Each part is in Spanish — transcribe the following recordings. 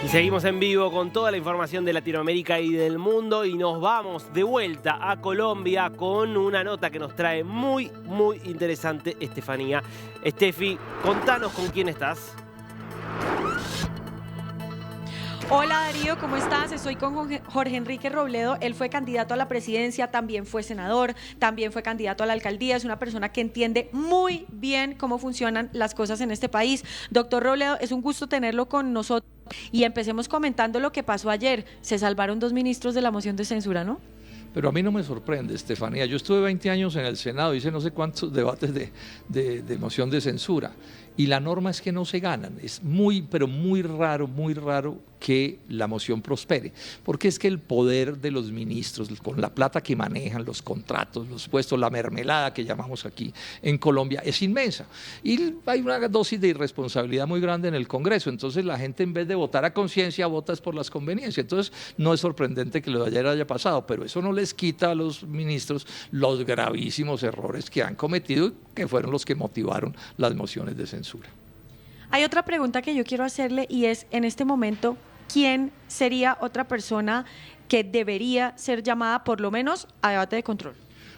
Y seguimos en vivo con toda la información de Latinoamérica y del mundo y nos vamos de vuelta a Colombia con una nota que nos trae muy interesante Estefanía. Estefi, contanos con quién estás. Hola Darío, ¿cómo estás? Estoy con Jorge Enrique Robledo. Él fue candidato a la presidencia, también fue senador, también fue candidato a la alcaldía. Es una persona que entiende muy bien cómo funcionan las cosas en este país. Doctor Robledo, es un gusto tenerlo con nosotros. Y empecemos comentando lo que pasó ayer. Se salvaron 2 ministros de la moción de censura, ¿no? Pero a mí no me sorprende, Estefanía. Yo estuve 20 años en el Senado, hice no sé cuántos debates de moción de censura. Y la norma es que no se ganan. Es pero muy raro que la moción prospere. Porque es que el poder de los ministros, con la plata que manejan, los contratos, los puestos, la mermelada que llamamos aquí en Colombia, es inmensa. Y hay una dosis de irresponsabilidad muy grande en el Congreso. Entonces la gente, en vez de votar a conciencia, vota por las conveniencias. Entonces no es sorprendente que lo de ayer haya pasado, pero eso no les quita a los ministros los gravísimos errores que han cometido y que fueron los que motivaron las mociones de censura. Hay otra pregunta que yo quiero hacerle y es, en este momento, ¿quién sería otra persona que debería ser llamada por lo menos a debate de control?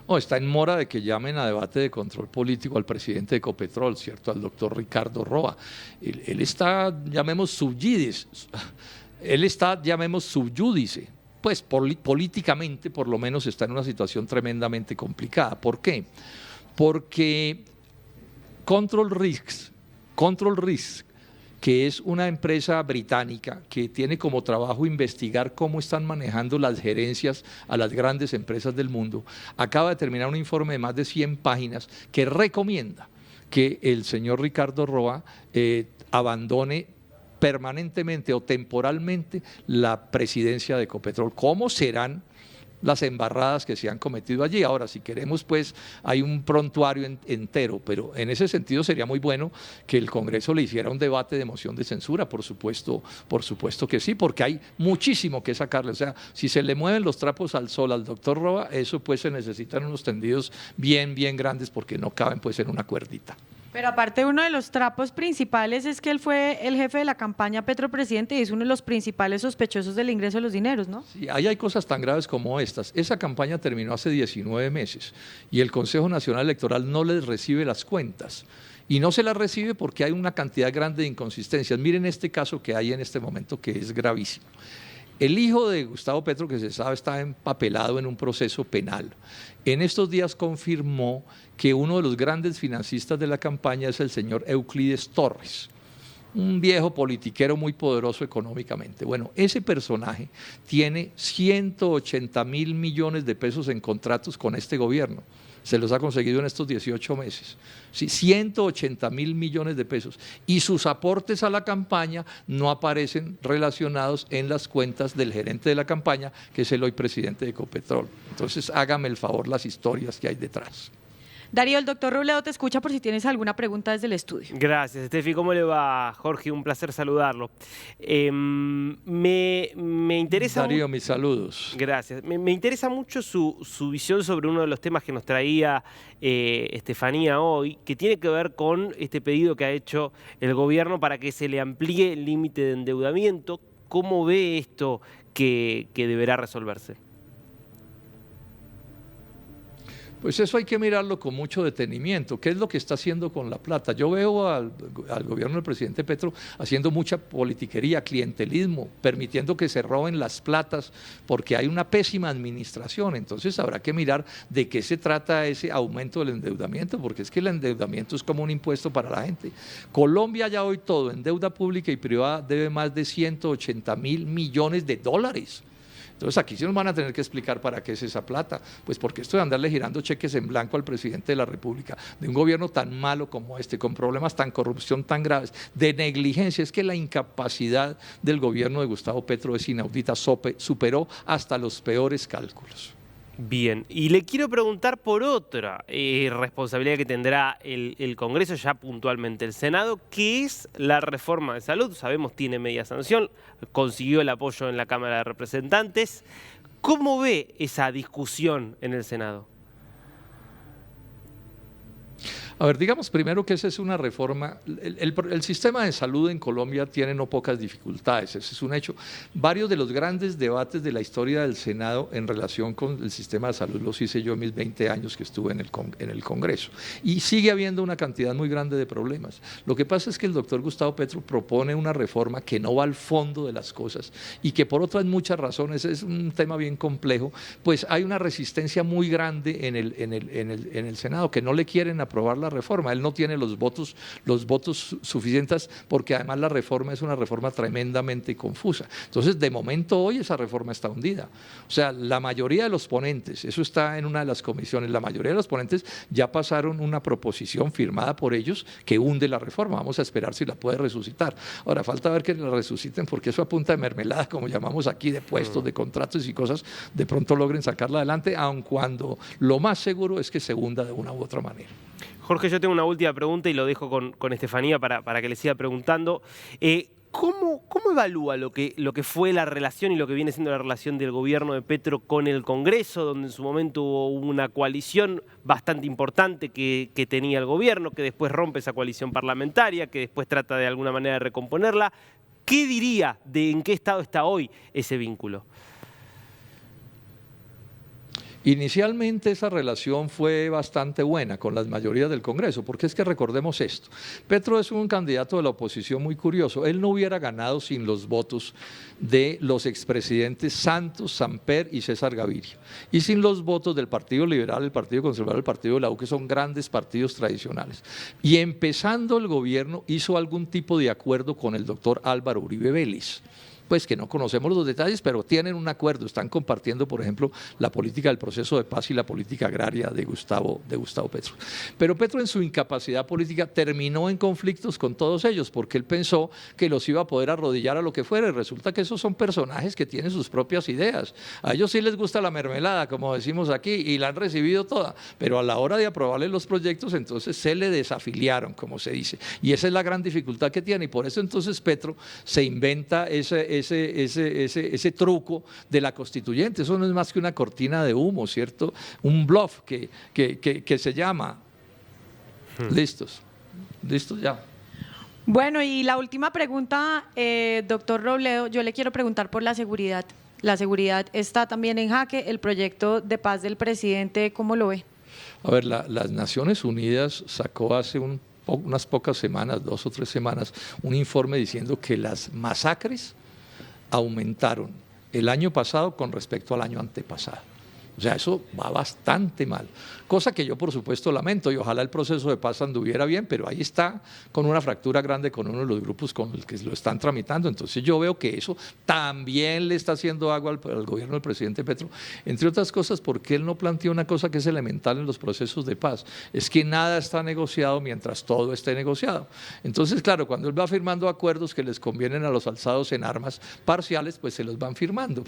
Oh, está en mora de que llamen a debate de control político al presidente de Ecopetrol, ¿cierto? Al doctor Ricardo Roa. Él está, llamemos subyudice, pues políticamente por lo menos está en una situación tremendamente complicada. ¿Por qué? Porque Control Risks, que es una empresa británica que tiene como trabajo investigar cómo están manejando las gerencias a las grandes empresas del mundo, acaba de terminar un informe de más de 100 páginas que recomienda que el señor Ricardo Roa abandone permanentemente o temporalmente la presidencia de Ecopetrol. ¿Cómo serán las embarradas que se han cometido allí? Ahora, si queremos, pues hay un prontuario entero, pero en ese sentido sería muy bueno que el Congreso le hiciera un debate de moción de censura, por supuesto que sí, porque hay muchísimo que sacarle. O sea, si se le mueven los trapos al sol al doctor Roa, eso pues se necesitan unos tendidos bien grandes porque no caben pues en una cuerdita. Pero aparte, uno de los trapos principales es que él fue el jefe de la campaña Petro Presidente y es uno de los principales sospechosos del ingreso de los dineros, ¿no? Sí, ahí hay cosas tan graves como estas. Esa campaña terminó hace 19 meses y el Consejo Nacional Electoral no les recibe las cuentas. Y no se las recibe porque hay una cantidad grande de inconsistencias. Miren este caso que hay en este momento, que es gravísimo. El hijo de Gustavo Petro, que se sabe, está empapelado en un proceso penal. En estos días confirmó que uno de los grandes financistas de la campaña es el señor Euclides Torres, un viejo politiquero muy poderoso económicamente. Bueno, ese personaje tiene 180.000 millones de pesos en contratos con este gobierno. Se los ha conseguido en estos 18 meses. Sí, 180.000 millones de pesos. Y sus aportes a la campaña no aparecen relacionados en las cuentas del gerente de la campaña, que es el hoy presidente de Ecopetrol. Entonces, hágame el favor las historias que hay detrás. Darío, el doctor Robledo te escucha por si tienes alguna pregunta desde el estudio. Gracias, Estefi. ¿Cómo le va, Jorge? Un placer saludarlo. Me interesa... Darío, mis saludos. Gracias. Me interesa mucho su visión sobre uno de los temas que nos traía Estefanía hoy, que tiene que ver con este pedido que ha hecho el gobierno para que se le amplíe el límite de endeudamiento. ¿Cómo ve esto que deberá resolverse? Pues eso hay que mirarlo con mucho detenimiento. ¿Qué es lo que está haciendo con la plata? Yo veo al gobierno del presidente Petro haciendo mucha politiquería, clientelismo, permitiendo que se roben las platas, porque hay una pésima administración. Entonces habrá que mirar de qué se trata ese aumento del endeudamiento, porque es que el endeudamiento es como un impuesto para la gente. Colombia ya hoy todo en deuda pública y privada debe más de 180.000 millones de dólares. Entonces aquí sí nos van a tener que explicar para qué es esa plata, pues porque esto de andarle girando cheques en blanco al presidente de la República, de un gobierno tan malo como este, con problemas tan corrupción tan graves, de negligencia, es que la incapacidad del gobierno de Gustavo Petro es inaudita, superó hasta los peores cálculos. Bien, y le quiero preguntar por otra responsabilidad que tendrá el Congreso, ya puntualmente el Senado, que es la reforma de salud. Sabemos, tiene media sanción, consiguió el apoyo en la Cámara de Representantes. ¿Cómo ve esa discusión en el Senado? A ver, digamos primero que esa es una reforma. El sistema de salud en Colombia tiene no pocas dificultades, ese es un hecho. Varios de los grandes debates de la historia del Senado en relación con el sistema de salud los hice yo en mis 20 años que estuve en el Congreso. Y sigue habiendo una cantidad muy grande de problemas. Lo que pasa es que el doctor Gustavo Petro propone una reforma que no va al fondo de las cosas y que por otras muchas razones es un tema bien complejo, pues hay una resistencia muy grande en el Senado, que no le quieren aprobar la reforma. Él no tiene los votos suficientes porque además la reforma es una reforma tremendamente confusa. Entonces, de momento hoy esa reforma está hundida. O sea, la mayoría de los ponentes, eso está en una de las comisiones, la mayoría de los ponentes ya pasaron una proposición firmada por ellos que hunde la reforma. Vamos a esperar si la puede resucitar. Ahora, falta ver que la resuciten porque eso a punta de mermelada, como llamamos aquí, de puestos, de contratos y cosas, de pronto logren sacarla adelante, aun cuando lo más seguro es que se hunda de una u otra manera. Jorge, yo tengo una última pregunta y lo dejo con Estefanía para que le siga preguntando. ¿Cómo evalúa lo que fue la relación y lo que viene siendo la relación del gobierno de Petro con el Congreso, donde en su momento hubo una coalición bastante importante que tenía el gobierno, que después rompe esa coalición parlamentaria, que después trata de alguna manera de recomponerla? ¿Qué diría de en qué estado está hoy ese vínculo? Inicialmente esa relación fue bastante buena con las mayorías del Congreso, porque es que recordemos esto, Petro es un candidato de la oposición muy curioso, él no hubiera ganado sin los votos de los expresidentes Santos, Samper y César Gaviria, y sin los votos del Partido Liberal, el Partido Conservador, el Partido de la U, que son grandes partidos tradicionales. Y empezando el gobierno hizo algún tipo de acuerdo con el doctor Álvaro Uribe Vélez, pues que no conocemos los detalles, pero tienen un acuerdo, están compartiendo, por ejemplo, la política del proceso de paz y la política agraria de Gustavo Petro. Pero Petro en su incapacidad política terminó en conflictos con todos ellos, porque él pensó que los iba a poder arrodillar a lo que fuera, y resulta que esos son personajes que tienen sus propias ideas. A ellos sí les gusta la mermelada, como decimos aquí, y la han recibido toda, pero a la hora de aprobarle los proyectos, entonces se le desafiliaron, como se dice, y esa es la gran dificultad que tiene, y por eso entonces Petro se inventa ese truco de la constituyente. Eso no es más que una cortina de humo, ¿cierto? Un bluff que se llama. Listos ya. Bueno, y la última pregunta, doctor Robledo, yo le quiero preguntar por la seguridad. La seguridad está también en jaque, el proyecto de paz del presidente, ¿cómo lo ve? A ver, las Naciones Unidas sacó hace unas pocas semanas, 2 o 3 semanas, un informe diciendo que las masacres aumentaron el año pasado con respecto al año antepasado. O sea, eso va bastante mal, cosa que yo por supuesto lamento y ojalá el proceso de paz anduviera bien, pero ahí está con una fractura grande con uno de los grupos con los que lo están tramitando. Entonces yo veo que eso también le está haciendo agua al gobierno del presidente Petro, entre otras cosas porque él no plantea una cosa que es elemental en los procesos de paz, es que nada está negociado mientras todo esté negociado. Entonces, claro, cuando él va firmando acuerdos que les convienen a los alzados en armas parciales, pues se los van firmando,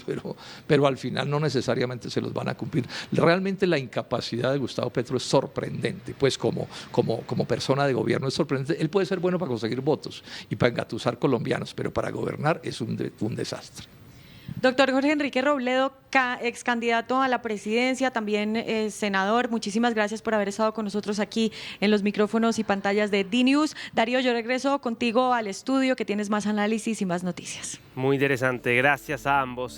pero al final no necesariamente se los van a cumplir. Realmente la incapacidad de Gustavo Petro es sorprendente, pues como persona de gobierno es sorprendente. Él puede ser bueno para conseguir votos y para engatusar colombianos, pero para gobernar es un desastre. Doctor Jorge Enrique Robledo, ex candidato a la presidencia, también senador, muchísimas gracias por haber estado con nosotros aquí en los micrófonos y pantallas de DNews. Darío, yo regreso contigo al estudio, que tienes más análisis y más noticias. Muy interesante, gracias a ambos.